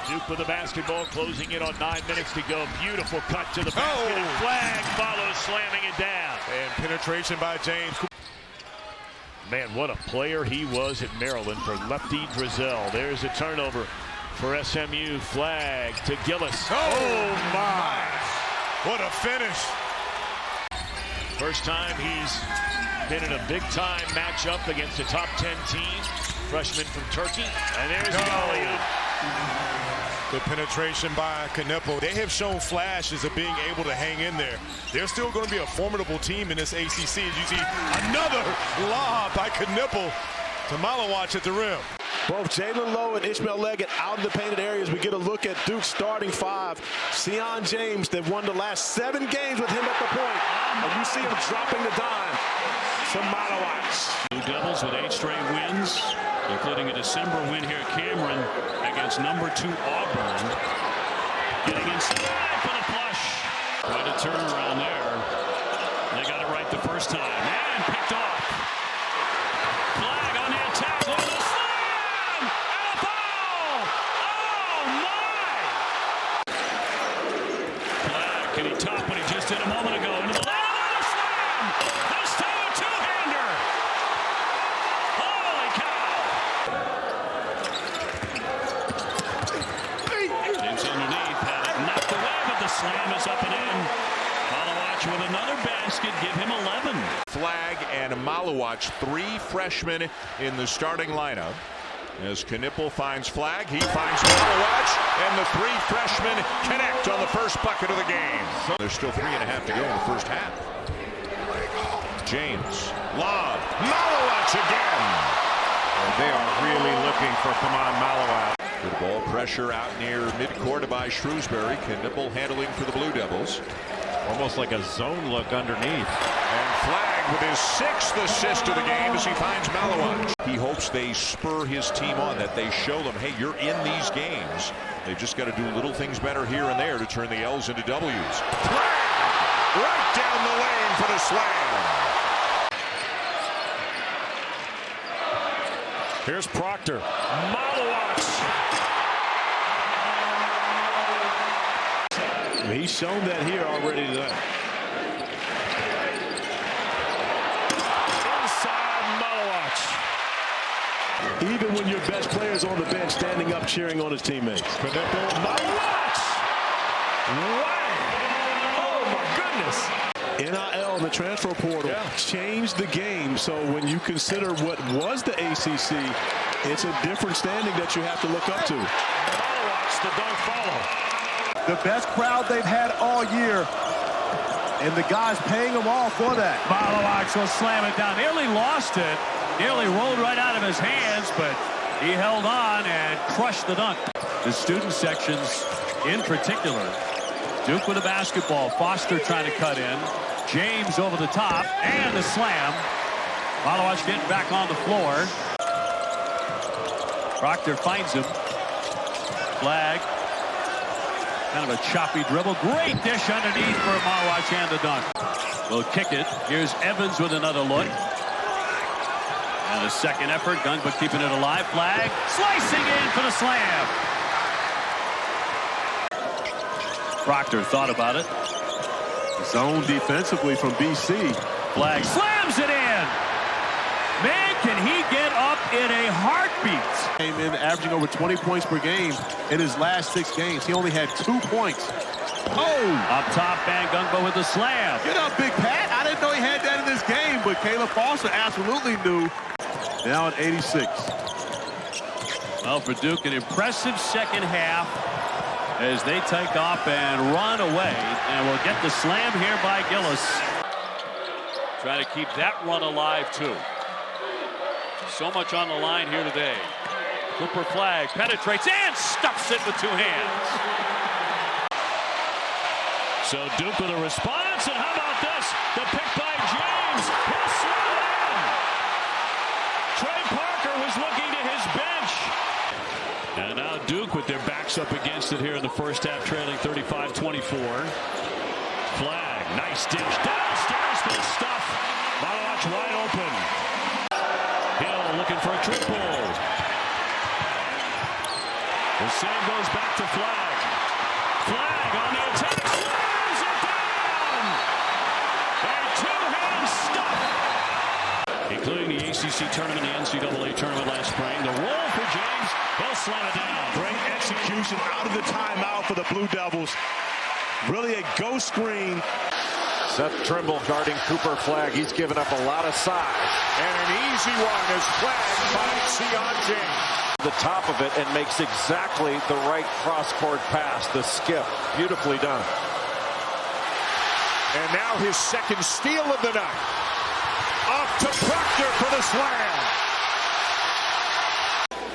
Duke with the basketball, closing in on 9 minutes to go. Beautiful cut to the basket, and Flagg follows, slamming it down. And penetration by James. Man, what a player he was at Maryland for Lefty Driesell. There's a turnover for SMU. Flagg to Gillis. Oh my! What a finish! First time he's been in a big-time matchup against a top 10 team. Freshman from Turkey. And there's the alley-oop. The penetration by Knipple. They have shown flashes of being able to hang in there. They're still going to be a formidable team in this ACC. As you see another lob by Knipple to Malawacz at the rim. Both Jalen Lowe and Ishmael Leggett out of the painted areas. We get a look at Duke's starting five. Sion James, that won the last 7 games with him at the point. And you see him dropping the dime to Malawacz. Blue Devils with 8 straight wins, including a December win here at Cameron against number 2 Auburn. Getting inside for the flush. Quite a turnaround there. They got it right the first time. And picked off. Flagg on the attack. Look at the slam! And a foul! Oh, my! Flagg, can he top what he just did a moment ago? Into the line, another slam! This time a two-hander! Holy cow! James underneath, had it knocked away, but the slam is up and in. Malawacz with another basket, give him 11. Flagg and Malawacz, 3 freshmen in the starting lineup. As Knipple finds Flagg, he finds Malawacz, and the 3 freshmen connect on the first bucket of the game. There's still 3.5 to go in the first half. James, lob, Malawacz again. And they are really looking for Kaman Malawacz. Good ball pressure out near midcourt by Shrewsbury. Knipple handling for the Blue Devils. Almost like a zone look underneath. And Flagg with his 6th assist of the game as he finds Malawacz. He hopes they spur his team on, that they show them, hey, you're in these games. They just got to do little things better here and there to turn the L's into W's. Flagg right down the lane for the slam. Here's Proctor. Malawacz. He's shown that here already tonight. Inside Malawacz. Even when your best player's on the bench, standing up, cheering on his teammates. Malawacz. Wow. Oh, my goodness. NIL and the transfer portal changed the game. So when you consider what was the ACC, it's a different standing that you have to look up to. Malawacz, the dunk follow. The best crowd they've had all year, and the guys paying them all for that. Malawacz will slam it down. Nearly lost it. Nearly rolled right out of his hands, but he held on and crushed the dunk. The student sections in particular. Duke with the basketball. Foster trying to cut in. James over the top, and the slam. Malawacz getting back on the floor. Proctor finds him. Flagg. Kind of a choppy dribble. Great dish underneath for Malawacz and the dunk. Will kick it. Here's Evans with another look. And a second effort. Gunba keeping it alive. Flagg slicing in for the slam. Proctor thought about it. Zone defensively from BC. Flagg slams it in. Man, can he get up in a heartbeat. Came in averaging over 20 points per game in his last 6 games. He only had 2 points. Oh! Up top, Van Gunba with the slam. Get up, Big Pat. I didn't know he had that in this game, but Caleb Foster absolutely knew. Now at 86. Well, for Duke, an impressive second half as they take off and run away. And we'll get the slam here by Gillis. Trying to keep that run alive, too. So much on the line here today. Cooper Flagg penetrates and stuffs it with 2 hands. So Duke with a response, and how about this? The pick by James. He'll slam in. Trey Parker was looking to his bench. And now Duke with their backs up against it here in the first half, trailing 35-24. Flagg, nice dish downstairs for the stuff. Malawacz wide open. Hill looking for a triple. save goes back to Flagg. Flagg on the attack. Slams it down. A two-hand stuff. Including the ACC tournament, the NCAA tournament last spring. The roll for James. He'll slam it down. Great execution out of the timeout for the Blue Devils. Really a ghost screen. Seth Trimble guarding Cooper Flagg. He's given up a lot of size. And an easy one as Flagg finds Sion James. The top of it and makes exactly the right cross-court pass. The skip. Beautifully done. And now his second steal of the night. Off to Proctor for the slam.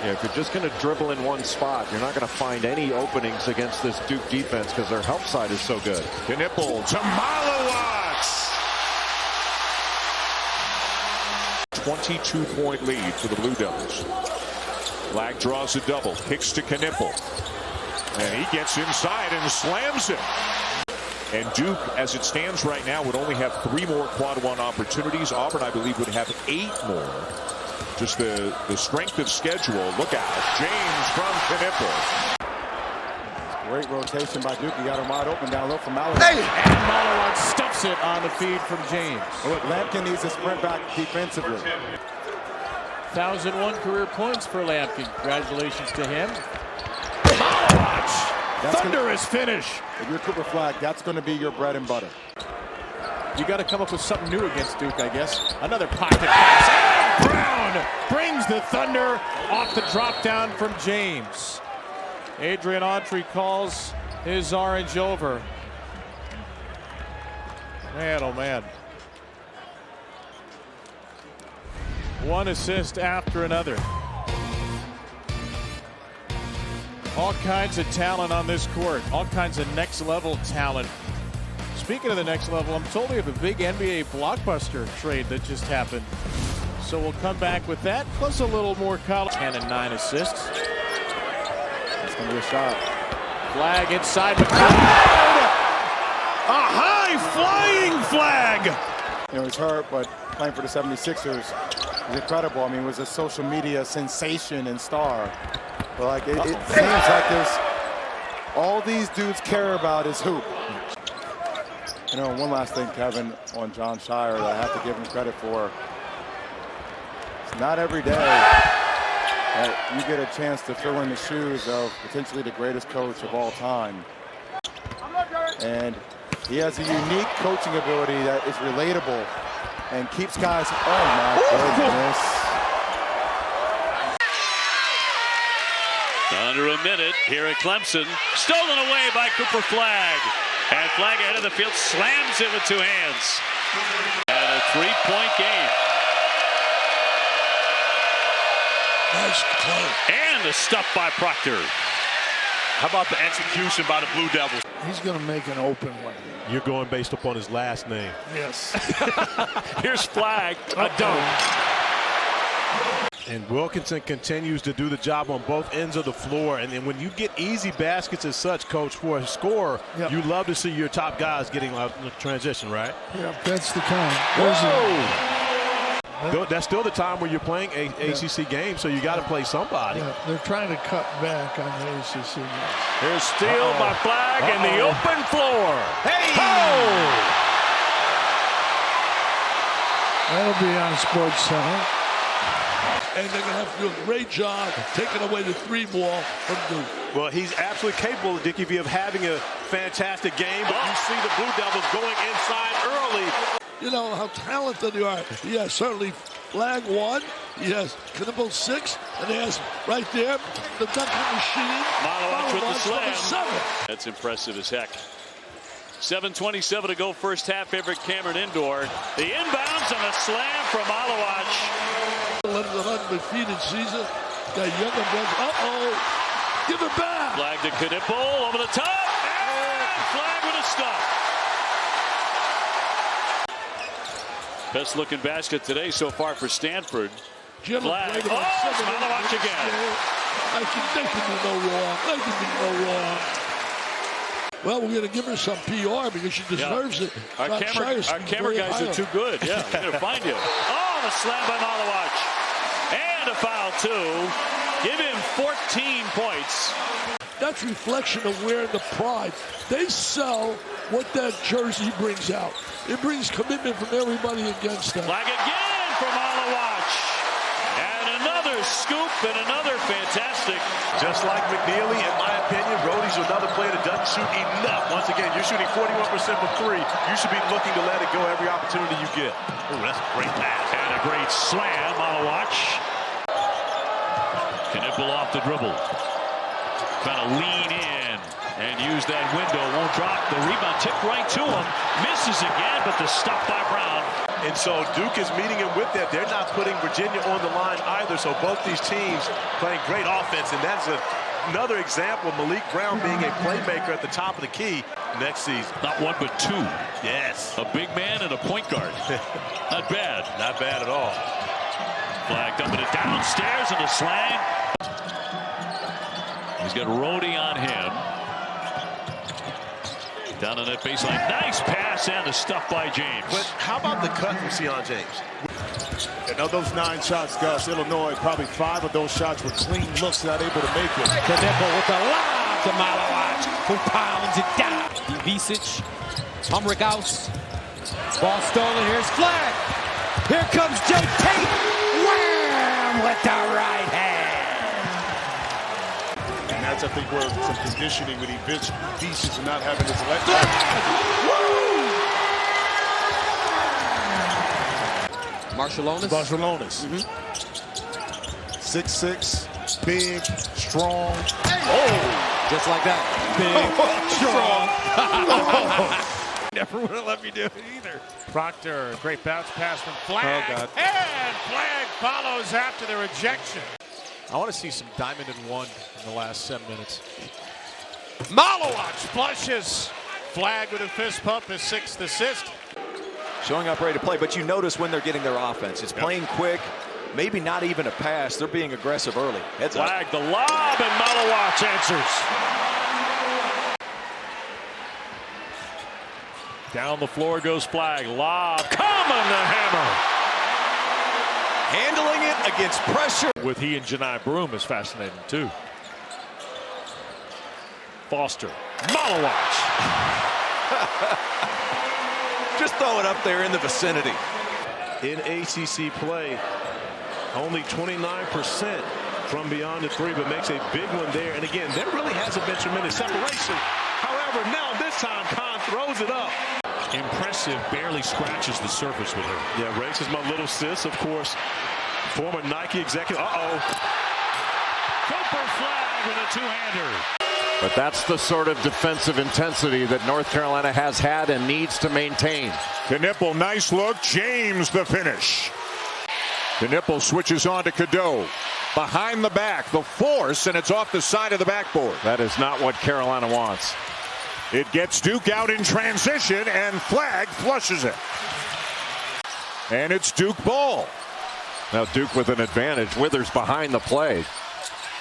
Yeah, if you're just going to dribble in one spot, you're not going to find any openings against this Duke defense because their help side is so good. Knipple to Malowacz. 22-point lead for the Blue Devils. Flagg draws a double, kicks to Knipple. And he gets inside and slams it. And Duke, as it stands right now, would only have 3 more quad one opportunities. Auburn, I believe, would have 8 more. Just the strength of schedule. Look out. James from Knipple. Great rotation by Duke. He got him wide open down low from Malowacz. Hey! And Malowacz stuffs it on the feed from James. Look, Lampkin needs to sprint back defensively. 1,001 career points for Lampkin. Congratulations to him. Malowacz! Thunderous finish. If you're Cooper Flagg, that's going to be your bread and butter. You got to come up with something new against Duke, I guess. Another pocket pass. And Brown brings the Thunder off the drop down from James. Adrian Autry calls his orange over. Man, oh man. One assist after another. All kinds of talent on this court. All kinds of next level talent. Speaking of the next level, I'm told we have a big NBA blockbuster trade that just happened. So we'll come back with that, plus a little more college. 10 and 9 assists. That's going to be a shot. Flagg inside McCollum. A high flying Flagg. You know, he's hurt, but playing for the 76ers is incredible. I mean, he was a social media sensation and star. But like, it seems like there's all these dudes care about is hoop. You know, one last thing, Kevin, on Jon Scheyer that I have to give him credit for. It's not every day that you get a chance to fill in the shoes of potentially the greatest coach of all time. And he has a unique coaching ability that is relatable and keeps guys, oh my goodness. Under a minute here at Clemson. Stolen away by Cooper Flagg. And Flagg ahead of the field slams it with 2 hands. And a 3-point game. Nice play. And a stuff by Proctor. How about the execution by the Blue Devils? He's going to make an open one. You're going based upon his last name. Yes. Here's Flagg. A dunk. And Wilkinson continues to do the job on both ends of the floor. And then when you get easy baskets as such, Coach, for a scorer, you love to see your top guys getting out in the transition, right? Yeah, that's the time. That's still the time where you're playing a ACC game, so you got to play somebody. Yeah, they're trying to cut back on the ACC game. Here's steal by Flagg in the open floor. Hey! Oh! That'll be on Sports Center. And they're going to have to do a great job taking away the 3 ball from Duke. Well, he's absolutely capable, Dickie V, of having a fantastic game, but you see the Blue Devils going inside early. You know how talented they are. He has certainly Flagg 1. He has Knipple 6. And he has right there the dunking machine. Malowacz with the slam. 7. That's impressive as heck. 7:27 to go first half. Favorite Cameron Indoor. The inbounds and a slam from Malowacz. An undefeated season. Got younger brothers. Uh-oh. Give it back. Flagg to Knipple over the top. And Flagg with a stop. Best looking basket today so far for Stanford. Flagg. Oh, Malowacz again. I think they can do no wrong. They can do no wrong. Well, we're going to give her some PR because she deserves it. Our camera guys are too good. Yeah, we're going to find you. Oh, the slam by Malowacz. And a foul, too. Give him 14 points. That's reflection of wearing the pride. They sell what that jersey brings out. It brings commitment from everybody against them. Flag again for Malawach. And another scoop and another fantastic. Just like McNeely, in my opinion, Brody's another player that doesn't shoot enough. Once again, you're shooting 41% from three. You should be looking to let it go every opportunity you get. Oh, that's a great pass. And a great slam, Malawach. Knipple off the dribble. Trying to lean in and use that window. Won't drop. The rebound tipped right to him. Misses again, but the stop by Brown. And so Duke is meeting him with that. They're not putting Virginia on the line either. So both these teams playing great offense. And that's another example of Malik Brown being a playmaker at the top of the key next season. Not one, but two. Yes. A big man and a point guard. Not bad. Not bad at all. Flag dumping it downstairs and a slang. He's got Rhodey on him. Down on that baseline. Nice pass and the stuff by James. But how about the cut from Sion James? And of those 9 shots, Gus, Illinois, probably 5 of those shots were clean looks, not able to make it. Knipple with the lob to Malawach, who pounds it down. Ivisic, Humrickhouse. Ball stolen. Here's Flag. Here comes Jake Tate. Wham! With the right hand. And that's, I think, where some conditioning with Ivisic and not having his left. Marciulionis. 6'6", big, strong. Oh! Just like that. Big, strong. Never would have let me do it either. Proctor, great bounce pass from Flag. Oh, God. And Flag follows after the rejection. I want to see some diamond in one in the last 7 minutes. Malawach flushes. Flag with a fist pump, his 6th assist. Showing up ready to play, but you notice when they're getting their offense. It's playing quick, maybe not even a pass. They're being aggressive early. Heads up. Flag the lob, and Malawach answers. Down the floor goes Flag. Lob, coming the hammer. Handling it against pressure. With he and Janai Broome is fascinating too. Foster, Malawach. Just throw it up there in the vicinity. In ACC play, only 29% from beyond the three, but makes a big one there. And again, there really hasn't been tremendous separation. However, now this time, Kahn throws it up. Impressive, barely scratches the surface with her. Yeah, Race is my little sis, of course. Former Nike executive. Cooper Flag with a two-hander. But that's the sort of defensive intensity that North Carolina has had and needs to maintain. Knipple, nice look. James the finish. Knipple switches on to Cadeau. Behind the back, the force, and it's off the side of the backboard. That is not what Carolina wants. It gets Duke out in transition, and Flag flushes it. And it's Duke ball. Now Duke with an advantage. Withers behind the play.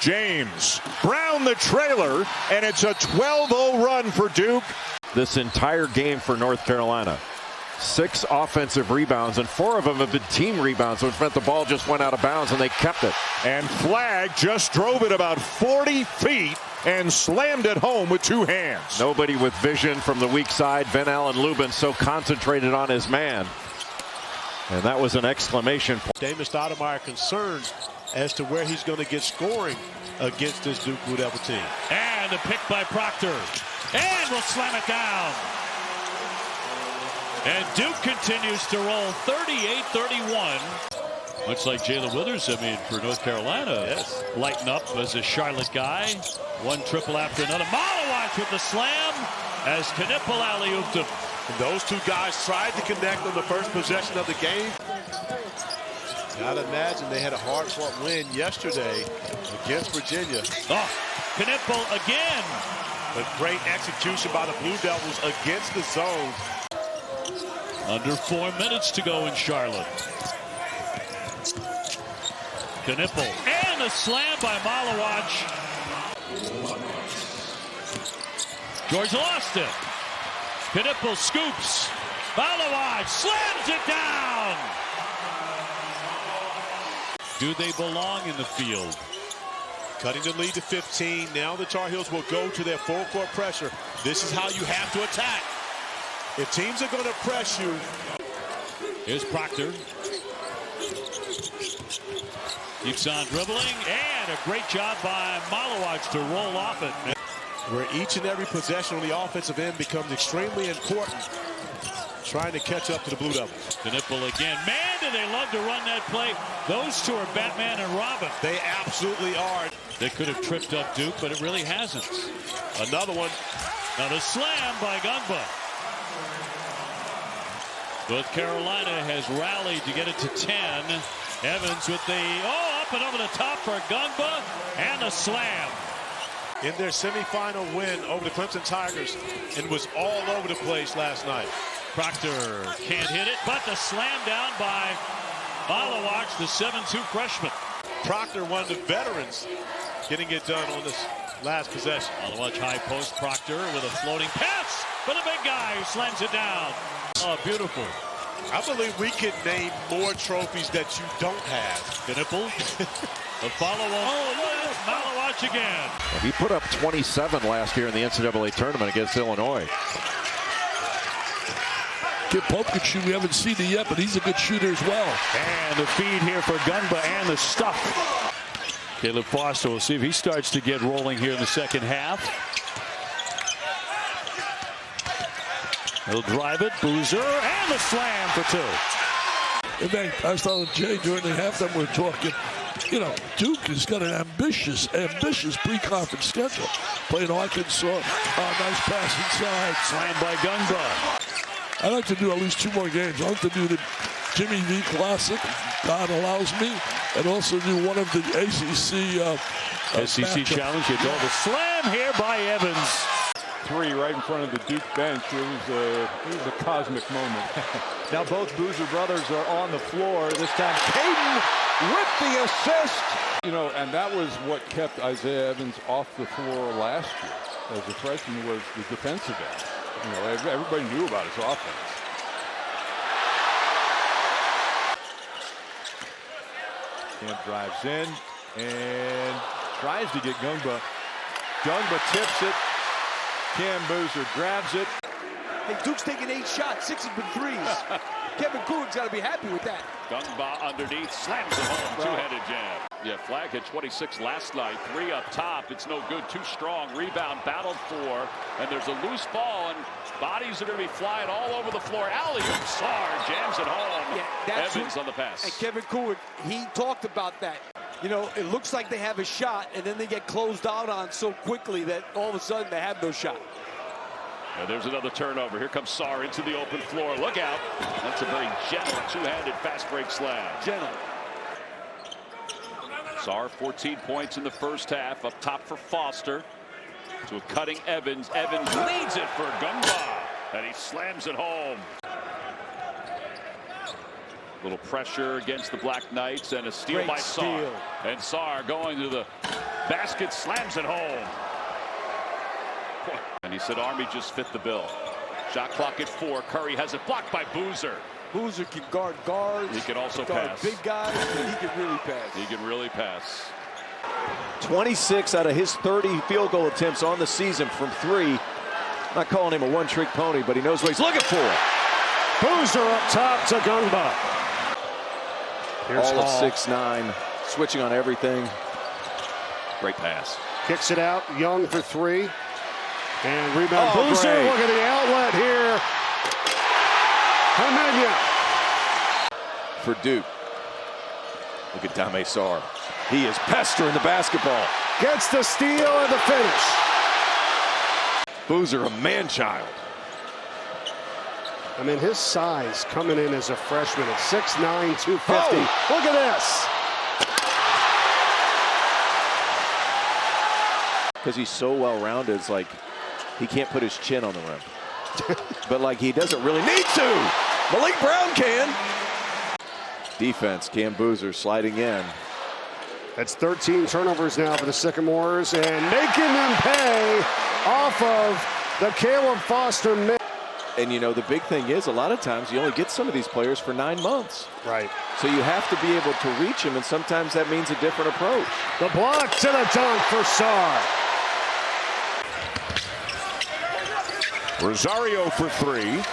James, Brown the trailer, and it's a 12-0 run for Duke. This entire game for North Carolina. 6 offensive rebounds, and 4 of them have been team rebounds, which meant the ball just went out of bounds, and they kept it. And Flag just drove it about 40 feet and slammed it home with 2 hands. Nobody with vision from the weak side. Van Allen Lubin so concentrated on his man. And that was an exclamation point. Damon Stoudemire concerned as to where he's going to get scoring against this Duke Blue Devil team. And a pick by Proctor. And will slam it down. And Duke continues to roll 38-31. Much like Jalen Withers, I mean, for North Carolina. Yes. Lighten up as a Charlotte guy. One triple after another. Malawach with the slam as Knipple alley-ooped him. And those two guys tried to connect on the first possession of the game. I'd imagine they had a hard-fought win yesterday against Virginia. Oh, Knipple again. But great execution by the Blue Devils against the zone. Under 4 minutes to go in Charlotte. Knipple and a slam by Malawach. George lost it. Knipple scoops. Malawach slams it down. Do they belong in the field? Cutting the lead to 15. Now the Tar Heels will go to their full court pressure. This is how you have to attack. If teams are going to press you. Here's Proctor. Keeps on dribbling, and a great job by Malowacz to roll off it. Where each and every possession on the offensive end becomes extremely important. Trying to catch up to the Blue Devils. Knipple again. Man, do they love to run that play. Those two are Batman and Robin. They absolutely are. They could have tripped up Duke, but it really hasn't. Another one. Another slam by Gungba. But Carolina has rallied to get it to 10. Evans with the, up and over the top for Gungba, and a slam. In their semifinal win over the Clemson Tigers, and was all over the place last night. Proctor can't hit it, but the slam down by Malowacz, the 7'2" freshman. Proctor, one of the veterans, getting it done on this last possession. Malowacz high post, Proctor with a floating pass for the big guy who slams it down. Oh, beautiful. I believe we could name more trophies that you don't have. Knipple. The follow-up. Oh, Malowacz again. Well, he put up 27 last year in the NCAA tournament against Illinois. Kid Pope could shoot. We haven't seen it yet, but he's a good shooter as well. And the feed here for Gungba and the stuff. Caleb Foster, will see if he starts to get rolling here in the second half. He'll drive it. Boozer and the slam for two. In fact, I was telling Jay during the halftime we were talking, you know, Duke has got an ambitious pre-conference schedule. Playing Arkansas, nice pass inside. Slam by Gungba. I'd like to do at least 2 more games. I'd like to do the Jimmy V Classic, if God allows me, and also do one of the ACC SEC Challenge. You the slam here by Evans. 3 right in front of the Duke bench. It was a cosmic moment. Now both Boozer brothers are on the floor. This time Caden with the assist. You know, and that was what kept Isaiah Evans off the floor last year as a freshman, was the defensive end. You know, everybody knew about his offense. Cam drives in and tries to get Gungba. Gungba tips it. Cam Boozer grabs it. Hey, Duke's taking 8 shots, 6 have been threes. Kevin Coolidge's got to be happy with that. Gungba underneath, slams it home, two-headed jam. Yeah, Flag had 26 last night, 3 up top. It's no good, too strong. Rebound battled for, and there's a loose ball, and bodies are going to be flying all over the floor. Alley-oop, Sarr jams it home. Yeah, Evans on the pass. And Kevin Coolidge, he talked about that. You know, it looks like they have a shot, and then they get closed out on so quickly that all of a sudden they have no shot. And there's another turnover. Here comes Sarr into the open floor. Look out. That's a very gentle two-handed fast break slam. Gentle. Sarr 14 points in the first half. Up top for Foster. To a cutting Evans. Evans leads it for Gungba. And he slams it home. Little pressure against the Black Knights and a steal by Sarr. And Sarr going to the basket, slams it home. And he said Army just fit the bill. Shot clock at 4. Curry has it blocked by Boozer. Boozer can guard guards. He can also guard pass. Big guys, and he can really pass. He can really pass. 26 out of his 30 field goal attempts on the season from 3. Not calling him a one-trick pony, but he knows what he's looking for. Boozer up top to Gungba. Here's all of 6'9", switching on everything. Great pass. Kicks it out. Young for 3. And rebound. Boozer, great. look at the outlet here. Hamenya. For Duke. Look at Dame Sarr. He is pestering the basketball. Gets the steal and the finish. Boozer, a man-child. I mean, his size coming in as a freshman at 6'9", 250. Look at this. Because he's so well-rounded, it's like he can't put his chin on the rim. But like he doesn't really need to. Malik Brown can. Defense, Cam Boozer sliding in. That's 13 turnovers now for the Sycamores, and making them pay off of the Caleb Foster miss. And, you know, the big thing is a lot of times you only get some of these players for 9 months. Right. So you have to be able to reach them, and sometimes that means a different approach. The block to the dunk for Sarr. Rosario for 3.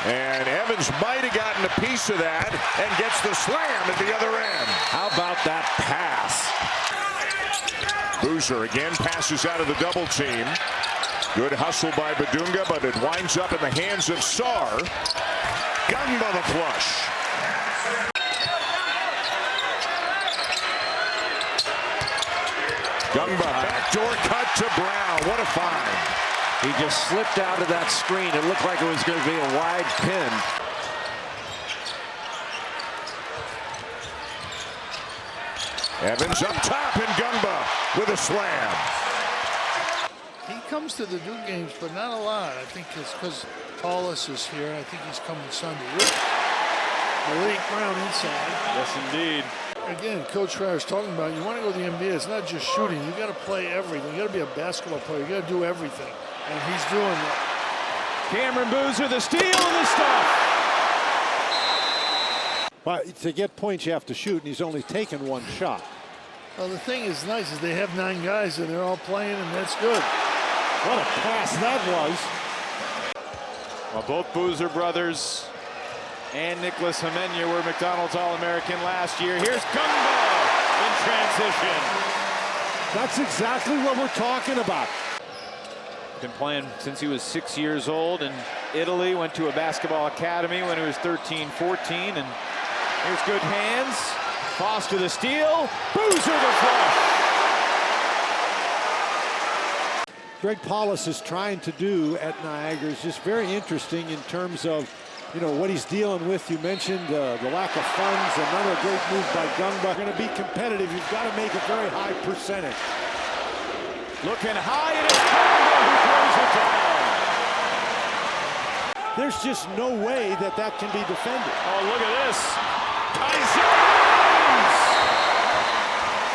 And Evans might have gotten a piece of that and gets the slam at the other end. How about that pass? Boozer again passes out of the double team. Good hustle by Badunga, but it winds up in the hands of Sarr. Gumba the flush. Gumba, backdoor cut to Brown. What a find. He just slipped out of that screen. It looked like it was going to be a wide pin. Evans up top, and Gumba with a slam. He comes to the Duke games, but not a lot. I think it's because Paulus is here. I think he's coming Sunday. Malik Brown inside. Yes, indeed. Again, Coach Schreier's talking about, you want to go to the NBA, it's not just shooting. You got to play everything. You got to be a basketball player. You got to do everything. And he's doing that. Cameron Boozer, the steal and the stuff. But to get points, you have to shoot, and he's only taken 1 shot. Well, the thing is nice is they have 9 guys, and they're all playing, and that's good. What a pass that was. Well, both Boozer brothers and Nicholas Hamenya were McDonald's All-American last year. Here's Gumba in transition. That's exactly what we're talking about. Been playing since he was 6 years old in Italy, went to a basketball academy when he was 13, 14, and here's good hands. Foster the steal, Boozer the flush. Greg Paulus is trying to do at Niagara is just very interesting in terms of, you know, what he's dealing with. You mentioned the lack of funds. Another great move by Gumba. Going to be competitive. You've got to make a very high percentage. Looking high, and it's Gumba who throws it down. There's just no way that that can be defended. Oh, look at this.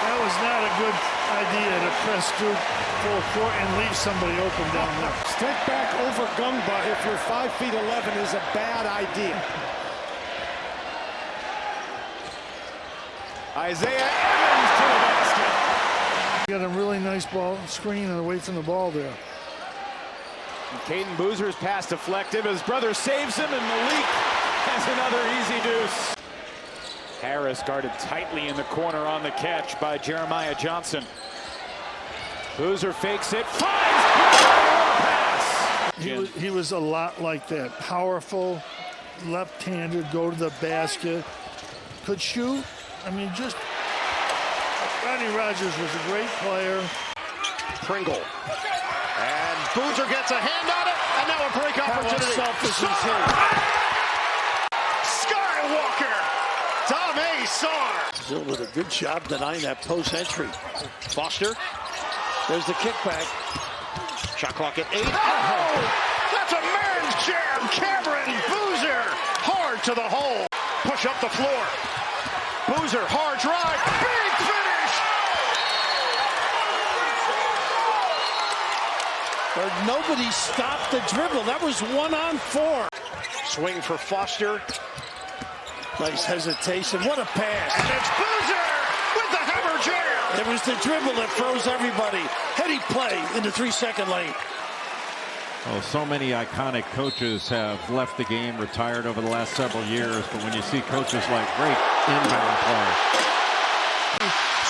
That was not a good idea to press Duke full court and leave somebody open down there. Step back over Gumba if you're 5'11" is a bad idea. Isaiah Evans to the basket. Got a really nice ball screen and away from the ball there. And Caden Boozer's pass deflected. His brother saves him, and Malik has another easy deuce. Harris guarded tightly in the corner on the catch by Jeremiah Johnson. Boozer fakes it, finds pass. He was a lot like that. Powerful, left-handed, go to the basket, could shoot. I mean, just Rodney Rogers was a great player. Pringle. And Boozer gets a hand on it, and now a break opportunity. Skywalker! Dame Sarr. Still with a good job denying that post entry. Foster. There's the kickback. Shot clock at 8. Oh! That's a man's jam. Cameron Boozer. Hard to the hole. Push up the floor. Boozer, hard drive. Big finish. But nobody stopped the dribble. That was 1-on-4. Swing for Foster. Nice hesitation. What a pass. And it's Boozer with the hammer jam. It was the dribble that froze everybody. Heady play in the 3-second lane. Well, so many iconic coaches have left the game, retired over the last several years, but when you see coaches like great inbound play.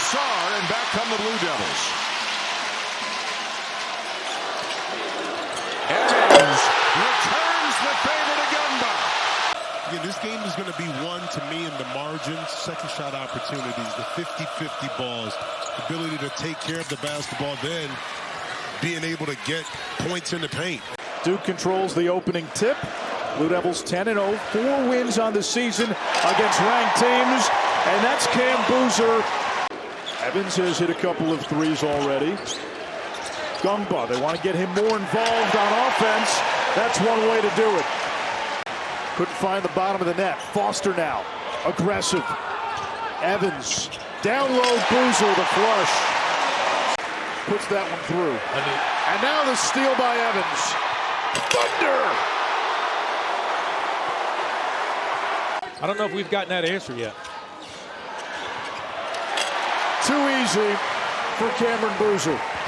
Sarr, and back come the Blue Devils. Evans returns the favor to Gumba. Again, this game is going to be won, to me, in the margins, second shot opportunities, the 50-50 balls, the ability to take care of the basketball, then being able to get points in the paint. Duke controls the opening tip. Blue Devils 10-0, 4 wins on the season against ranked teams, and that's Cam Boozer. Evans has hit a couple of threes already. Gumba, they want to get him more involved on offense. That's one way to do it. Couldn't find the bottom of the net. Foster now, aggressive. Evans, down low, Boozer, the flush. Puts that one through. And now the steal by Evans. Thunder! I don't know if we've gotten that answer yet. Too easy for Cameron Boozer.